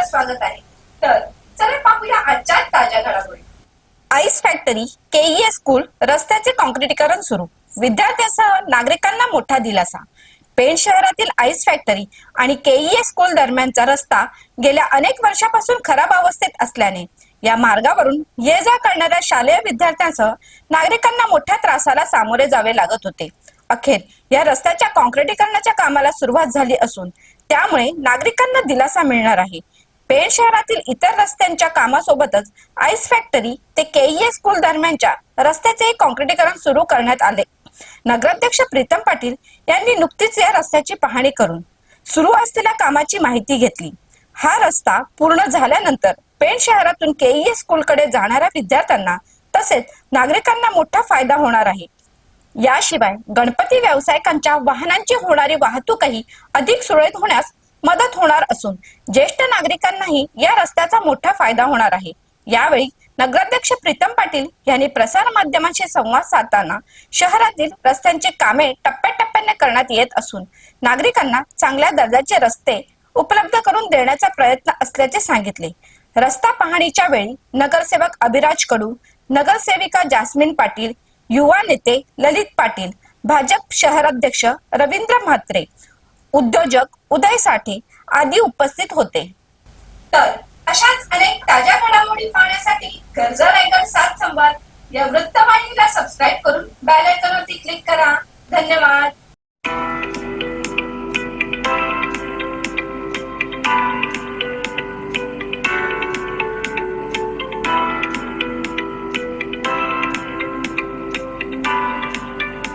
आपलं स्वागत आहे. तर चला पाहूया आजच्या ताज्या घडामोडी. आईस फॅक्टरी, केईए स्कूल रस्त्याचे काँक्रिटीकरण सुरू. विद्यार्थ्यांसह नागरिकांना मोठा दिलासा. पेण शहरातील आईस फॅक्टरी आणि केईए स्कूल दरम्यानचा रस्ता गेल्या अनेक वर्षापासून खराब अवस्थेत असल्याने या मार्गावरून ये जा करणाऱ्या शालेय विद्यार्थ्यांसह नागरिकांना मोठ्या त्रासाला सामोरे जावे लागत होते. अखेर या रस्त्याच्या काँक्रिटीकरणाच्या कामाला सुरुवात झाली असून त्यामुळे नागरिकांना दिलासा मिळणार आहे. पेण शहरातील इतर रस्त्यांच्या कामासोबतच आईस फॅक्टरी ते केईए स्कूल दरम्यानच्या रस्त्याचे काँक्रिटीकरण सुरू करण्यात आले. नगराध्यक्ष प्रीतम पाटील यांनी नुकतीच या रस्त्याची पाहणी करून सुरू असलेल्या कामाची माहिती घेतली. हा रस्ता पूर्ण झाल्यानंतर पेण शहरातून केईए स्कूलकडे जाणाऱ्या विद्यार्थ्यांना तसेच नागरिकांना मोठा फायदा होणार आहे. याशिवाय गणपती व्यावसायिकांच्या वाहनांची होणारी वाहतूकही अधिक सुरळीत होण्यास मदत होणार असून ज्येष्ठ नागरिकांनाही या रस्त्याचा मोठा फायदा होणार आहे. यावेळी नगराध्यक्ष प्रीतम पाटील यांनी प्रसार माध्यमांशी संवाद साधताना शहरातील रस्त्यांची कामे टप्प्याटप्प्याने करण्यात येत असून नागरिकांना चांगल्या दर्जाचे रस्ते उपलब्ध करून देण्याचा प्रयत्न असल्याचे सांगितले. रस्ता पाहणीच्या वेळी नगरसेवक अभिराज कडू, नगरसेविका जास्मिन पाटील, युवा नेते ललित पाटील, भाजप शहराध्यक्ष रवींद्र म्हात्रे, उद्योजक उदय साठे आदी उपस्थित होते. तर अशाच अनेक ताज्या घडामोडी पाहण्यासाठी गरजा रायगड 7 संवाद या वृत्तवाहिनीला सबस्क्राईब करून बेल आयकॉनवरती क्लिक करा. धन्यवाद.